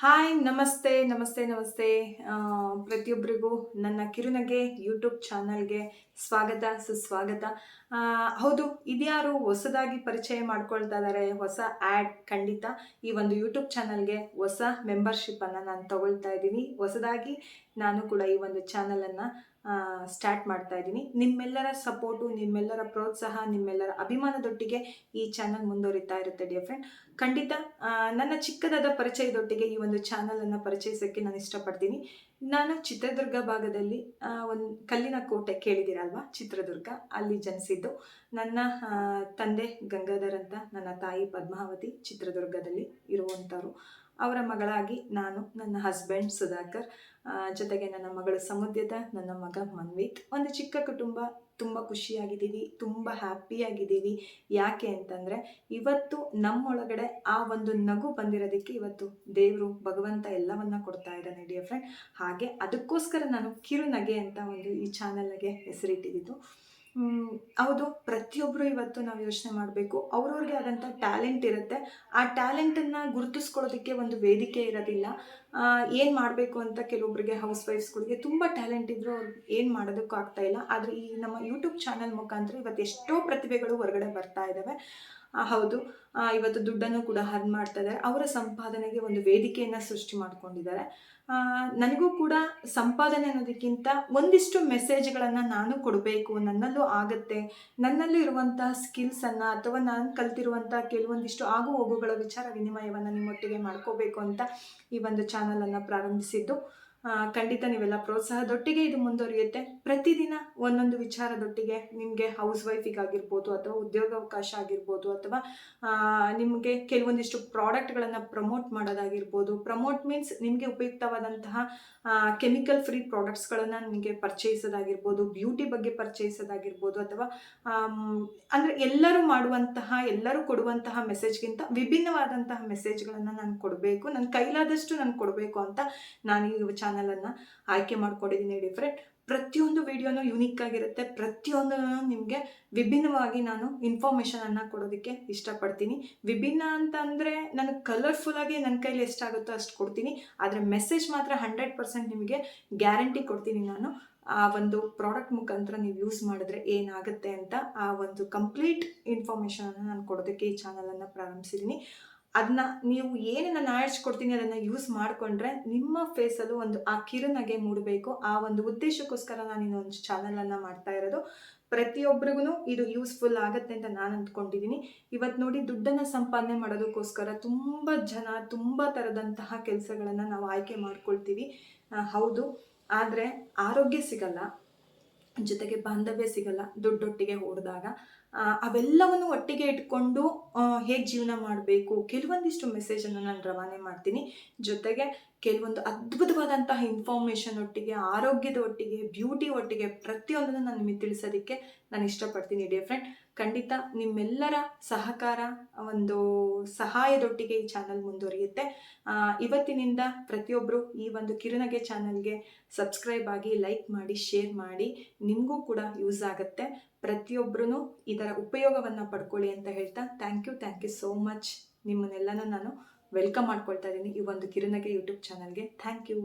Hi ನಮಸ್ತೆ ನಮಸ್ತೆ ನಮಸ್ತೆ ಪ್ರತಿಯೊಬ್ಬರಿಗೂ ನನ್ನ ಕಿರುನಗೆ ಯೂಟ್ಯೂಬ್ ಚಾನಲ್ಗೆ ಸ್ವಾಗತ ಸುಸ್ವಾಗತ. ಹೌದು, ಇದ್ಯಾರು ಹೊಸದಾಗಿ ಪರಿಚಯ ಮಾಡ್ಕೊಳ್ತಾ ಇದ್ದಾರೆ, ಹೊಸ ಆ್ಯಡ್. ಖಂಡಿತ ಈ ಒಂದು ಯೂಟ್ಯೂಬ್ ಚಾನಲ್ಗೆ ಹೊಸ ಮೆಂಬರ್ಶಿಪ್ಪನ್ನು ನಾನು ತಗೊಳ್ತಾ ಇದ್ದೀನಿ. ಹೊಸದಾಗಿ ನಾನು ಕೂಡ ಈ ಒಂದು ಚಾನಲನ್ನು ಸ್ಟಾರ್ಟ್ ಮಾಡ್ತಾ ಇದ್ದೀನಿ. ನಿಮ್ಮೆಲ್ಲರ ಸಪೋರ್ಟು, ನಿಮ್ಮೆಲ್ಲರ ಪ್ರೋತ್ಸಾಹ, ನಿಮ್ಮೆಲ್ಲರ ಅಭಿಮಾನದೊಟ್ಟಿಗೆ ಈ ಚಾನಲ್ ಮುಂದುವರಿತಾ ಇರುತ್ತೆ ಡಿಯರ್ ಫ್ರೆಂಡ್. ಖಂಡಿತ ನನ್ನ ಚಿಕ್ಕದಾದ ಪರಿಚಯದೊಟ್ಟಿಗೆ ಈ ಒಂದು ಚಾನಲನ್ನು ಪರಿಚಯಿಸೋಕ್ಕೆ ನಾನು ಇಷ್ಟಪಡ್ತೀನಿ. ನಾನು ಚಿತ್ರದುರ್ಗ ಭಾಗದಲ್ಲಿ ಒಂದು ಕಲ್ಲಿನ ಕೋಟೆ ಕೇಳಿದ್ದೀರಲ್ವಾ, ಚಿತ್ರದುರ್ಗ, ಅಲ್ಲಿ ಜನಿಸಿದ್ದು. ನನ್ನ ತಂದೆ ಗಂಗಾಧರ್ ಅಂತ, ನನ್ನ ತಾಯಿ ಪದ್ಮಾವತಿ, ಚಿತ್ರದುರ್ಗದಲ್ಲಿ ಇರುವಂಥವ್ರು. ಅವರ ಮಗಳಾಗಿ ನಾನು, ನನ್ನ ಹಸ್ಬೆಂಡ್ ಸುಧಾಕರ್, ಜೊತೆಗೆ ನನ್ನ ಮಗಳು ಸಮುದ್ಯತ, ನನ್ನ ಮಗ ಮನ್ವಿತ್. ಒಂದು ಚಿಕ್ಕ ಕುಟುಂಬ, ತುಂಬ ಖುಷಿಯಾಗಿದ್ದೀವಿ, ತುಂಬ ಹ್ಯಾಪಿಯಾಗಿದ್ದೀವಿ. ಯಾಕೆ ಅಂತಂದರೆ ಇವತ್ತು ನಮ್ಮೊಳಗಡೆ ಆ ಒಂದು ನಗು ಬಂದಿರೋದಕ್ಕೆ ಇವತ್ತು ದೇವರು ಭಗವಂತ ಎಲ್ಲವನ್ನ ಕೊಡ್ತಾ ಇದ್ದಾನೆ ಡಿಯರ್ ಫ್ರೆಂಡ್. ಹಾಗೆ ಅದಕ್ಕೋಸ್ಕರ ನಾನು ಕಿರುನಗೆ ಅಂತ ಒಂದು ಈ ಚಾನಲ್ಗೆ ಹೆಸರಿಟ್ಟಿದ್ದು. ಹೌದು, ಪ್ರತಿಯೊಬ್ಬರು ಇವತ್ತು ನಾವು ಯೋಚನೆ ಮಾಡಬೇಕು, ಅವ್ರವ್ರಿಗೆ ಆದಂಥ ಟ್ಯಾಲೆಂಟ್ ಇರುತ್ತೆ. ಆ ಟ್ಯಾಲೆಂಟನ್ನು ಗುರುತಿಸ್ಕೊಳ್ಳೋದಕ್ಕೆ ಒಂದು ವೇದಿಕೆ ಇರೋದಿಲ್ಲ. ಏನು ಮಾಡಬೇಕು ಅಂತ ಕೆಲವೊಬ್ಬರಿಗೆ, ಹೌಸ್ ವೈಫ್ಸ್ಗಳಿಗೆ ತುಂಬ ಟ್ಯಾಲೆಂಟ್ ಇದ್ದರೂ ಅವ್ರು ಏನು ಮಾಡೋದಕ್ಕೂ ಆಗ್ತಾ ಇಲ್ಲ. ಆದರೆ ಈ ನಮ್ಮ ಯೂಟ್ಯೂಬ್ ಚಾನಲ್ ಮುಖಾಂತರ ಇವತ್ತು ಎಷ್ಟೋ ಪ್ರತಿಭೆಗಳು ಹೊರಗಡೆ ಬರ್ತಾ ಇದ್ದಾವೆ. ಹೌದು, ಇವತ್ತು ದುಡ್ಡನ್ನು ಕೂಡ ಅರ್ನ್ ಮಾಡ್ತಾ ಇದ್ದಾರೆ. ಅವರ ಸಂಪಾದನೆಗೆ ಒಂದು ವೇದಿಕೆಯನ್ನು ಸೃಷ್ಟಿ ಮಾಡ್ಕೊಂಡಿದ್ದಾರೆ. ನನಗೂ ಕೂಡ ಸಂಪಾದನೆ ಅನ್ನೋದಕ್ಕಿಂತ ಒಂದಿಷ್ಟು ಮೆಸೇಜ್ಗಳನ್ನು ನಾನು ಕೊಡಬೇಕು, ನನ್ನಲ್ಲೂ ಆಗುತ್ತೆ, ನನ್ನಲ್ಲೂ ಇರುವಂತಹ ಸ್ಕಿಲ್ಸನ್ನು ಅಥವಾ ನಾನು ಕಲ್ತಿರುವಂಥ ಕೆಲವೊಂದಿಷ್ಟು ಆಗು ಹೋಗುಗಳ ವಿಚಾರ ವಿನಿಮಯವನ್ನು ನಿಮ್ಮೊಟ್ಟಿಗೆ ಮಾಡ್ಕೋಬೇಕು ಅಂತ ಈ ಒಂದು ಚಾನಲನ್ನು ಪ್ರಾರಂಭಿಸಿದ್ದು. ಖಂಡಿತ ನೀವೆಲ್ಲ ಪ್ರೋತ್ಸಾಹದೊಟ್ಟಿಗೆ ಇದು ಮುಂದುವರಿಯುತ್ತೆ. ಪ್ರತಿದಿನ ಒಂದೊಂದು ವಿಚಾರದೊಟ್ಟಿಗೆ ನಿಮಗೆ ಹೌಸ್ ವೈಫಿಗಾಗಿರ್ಬೋದು, ಅಥವಾ ಉದ್ಯೋಗಾವಕಾಶ ಆಗಿರ್ಬೋದು, ಅಥವಾ ನಿಮಗೆ ಕೆಲವೊಂದಿಷ್ಟು ಪ್ರಾಡಕ್ಟ್ಗಳನ್ನು ಪ್ರಮೋಟ್ ಮಾಡೋದಾಗಿರ್ಬೋದು. ಪ್ರಮೋಟ್ ಮೀನ್ಸ್ ನಿಮಗೆ ಉಪಯುಕ್ತವಾದಂತಹ ಕೆಮಿಕಲ್ ಫ್ರೀ ಪ್ರಾಡಕ್ಟ್ಸ್ಗಳನ್ನು ನಿಮಗೆ ಪರಿಚಯಿಸೋದಾಗಿರ್ಬೋದು, ಬ್ಯೂಟಿ ಬಗ್ಗೆ ಪರಿಚಯಿಸೋದಾಗಿರ್ಬೋದು, ಅಥವಾ ಅಂದರೆ ಎಲ್ಲರೂ ಮಾಡುವಂತಹ, ಎಲ್ಲರೂ ಕೊಡುವಂತಹ ಮೆಸೇಜ್ಗಿಂತ ವಿಭಿನ್ನವಾದಂತಹ ಮೆಸೇಜ್ಗಳನ್ನು ನಾನು ಕೊಡಬೇಕು, ನನ್ನ ಕೈಲಾದಷ್ಟು ನಾನು ಕೊಡಬೇಕು ಅಂತ ನಾನು ಈ ಚಾನಲನ್ನು ಆಯ್ಕೆ ಮಾಡ್ಕೊಂಡಿದ್ದೀನಿ ಡಿಫ್ರೆಂಟ್. ಪ್ರತಿಯೊಂದು ವಿಡಿಯೋನೂ ಯುನೀಕ್ ಆಗಿರುತ್ತೆ. ಪ್ರತಿಯೊಂದು ನಿಮಗೆ ವಿಭಿನ್ನವಾಗಿ ನಾನು ಇನ್ಫಾರ್ಮೇಷನನ್ನು ಕೊಡೋದಕ್ಕೆ ಇಷ್ಟಪಡ್ತೀನಿ. ವಿಭಿನ್ನ ಅಂತ ಅಂದರೆ ನಾನು ಕಲರ್ಫುಲ್ಲಾಗಿ ನನ್ನ ಕೈಲಿ ಎಷ್ಟಾಗುತ್ತೋ ಅಷ್ಟು ಕೊಡ್ತೀನಿ. ಆದರೆ ಮೆಸೇಜ್ ಮಾತ್ರ 100% ನಿಮಗೆ ಗ್ಯಾರಂಟಿ ಕೊಡ್ತೀನಿ ನಾನು. ಆ ಒಂದು ಪ್ರಾಡಕ್ಟ್ ಮುಖಾಂತರ ನೀವು ಯೂಸ್ ಮಾಡಿದ್ರೆ ಏನಾಗುತ್ತೆ ಅಂತ ಆ ಒಂದು ಕಂಪ್ಲೀಟ್ ಇನ್ಫಾರ್ಮೇಷನನ್ನು ನಾನು ಕೊಡೋದಕ್ಕೆ ಈ ಚಾನಲನ್ನು ಪ್ರಾರಂಭಿಸಿದ್ದೀನಿ. ಅದನ್ನ ನೀವು ಏನು ನಾನು ಆ್ಯಡ್ಸ್ ಕೊಡ್ತೀನಿ ಅದನ್ನು ಯೂಸ್ ಮಾಡಿಕೊಂಡ್ರೆ ನಿಮ್ಮ ಫೇಸಲ್ಲೂ ಒಂದು ಆ ಕಿರುನಗೆ ಮೂಡಬೇಕು. ಆ ಒಂದು ಉದ್ದೇಶಕ್ಕೋಸ್ಕರ ನಾನು ಇನ್ನೊಂದು ಚಾನಲನ್ನು ಮಾಡ್ತಾ ಇರೋದು. ಪ್ರತಿಯೊಬ್ಬರಿಗೂ ಇದು ಯೂಸ್ಫುಲ್ ಆಗುತ್ತೆ ಅಂತ ನಾನು ಅಂದ್ಕೊಂಡಿದ್ದೀನಿ. ಇವತ್ತು ನೋಡಿ, ದುಡ್ಡನ್ನು ಸಂಪಾದನೆ ಮಾಡೋದಕ್ಕೋಸ್ಕರ ತುಂಬ ಜನ ತುಂಬ ಥರದಂತಹ ಕೆಲಸಗಳನ್ನು ನಾವು ಆಯ್ಕೆ ಮಾಡ್ಕೊಳ್ತೀವಿ. ಹೌದು, ಆದರೆ ಆರೋಗ್ಯ ಸಿಗಲ್ಲ, ಜೊತೆಗೆ ಬಾಂಧವ್ಯ ಸಿಗಲ್ಲ ದುಡ್ಡೊಟ್ಟಿಗೆ ಓಡಿದಾಗ. ಅವೆಲ್ಲವನ್ನು ಒಟ್ಟಿಗೆ ಇಟ್ಕೊಂಡು ಹೇಗೆ ಜೀವನ ಮಾಡಬೇಕು, ಕೆಲವೊಂದಿಷ್ಟು ಮೆಸೇಜನ್ನು ನಾನು ರವಾನೆ ಮಾಡ್ತೀನಿ. ಜೊತೆಗೆ ಕೆಲವೊಂದು ಅದ್ಭುತವಾದಂತಹ ಇನ್ಫಾರ್ಮೇಷನ್ ಒಟ್ಟಿಗೆ, ಆರೋಗ್ಯದ ಒಟ್ಟಿಗೆ, ಬ್ಯೂಟಿ ಒಟ್ಟಿಗೆ ಪ್ರತಿಯೊಂದನ್ನು ನಾನು ನಿಮಗೆ ತಿಳಿಸೋದಕ್ಕೆ ನಾನು ಇಷ್ಟಪಡ್ತೀನಿ ಡಿಯರ್ ಫ್ರೆಂಡ್. ಖಂಡಿತ ನಿಮ್ಮೆಲ್ಲರ ಸಹಕಾರ, ಒಂದು ಸಹಾಯದೊಟ್ಟಿಗೆ ಈ ಚಾನಲ್ ಮುಂದುವರಿಯುತ್ತೆ. ಇವತ್ತಿನಿಂದ ಪ್ರತಿಯೊಬ್ಬರು ಈ ಒಂದು ಕಿರುನಗೆ ಚಾನಲ್ಗೆ ಸಬ್ಸ್ಕ್ರೈಬ್ ಆಗಿ, ಲೈಕ್ ಮಾಡಿ, ಶೇರ್ ಮಾಡಿ. ನಿಮಗೂ ಕೂಡ ಯೂಸ್ ಆಗುತ್ತೆ. ಪ್ರತಿಯೊಬ್ಬರೂ ಇದರ ಉಪಯೋಗವನ್ನು ಪಡ್ಕೊಳ್ಳಿ ಅಂತ ಹೇಳ್ತಾ ಥ್ಯಾಂಕ್ ಯು ಸೋ ಮಚ್. ನಿಮ್ಮನ್ನೆಲ್ಲನೂ ನಾನು ವೆಲ್ಕಮ್ ಮಾಡ್ಕೊಳ್ತಾ ಇದ್ದೀನಿ ಈ ಒಂದು ಕಿರುನಗೆ ಯೂಟ್ಯೂಬ್ ಚಾನಲ್ಗೆ. Thank you.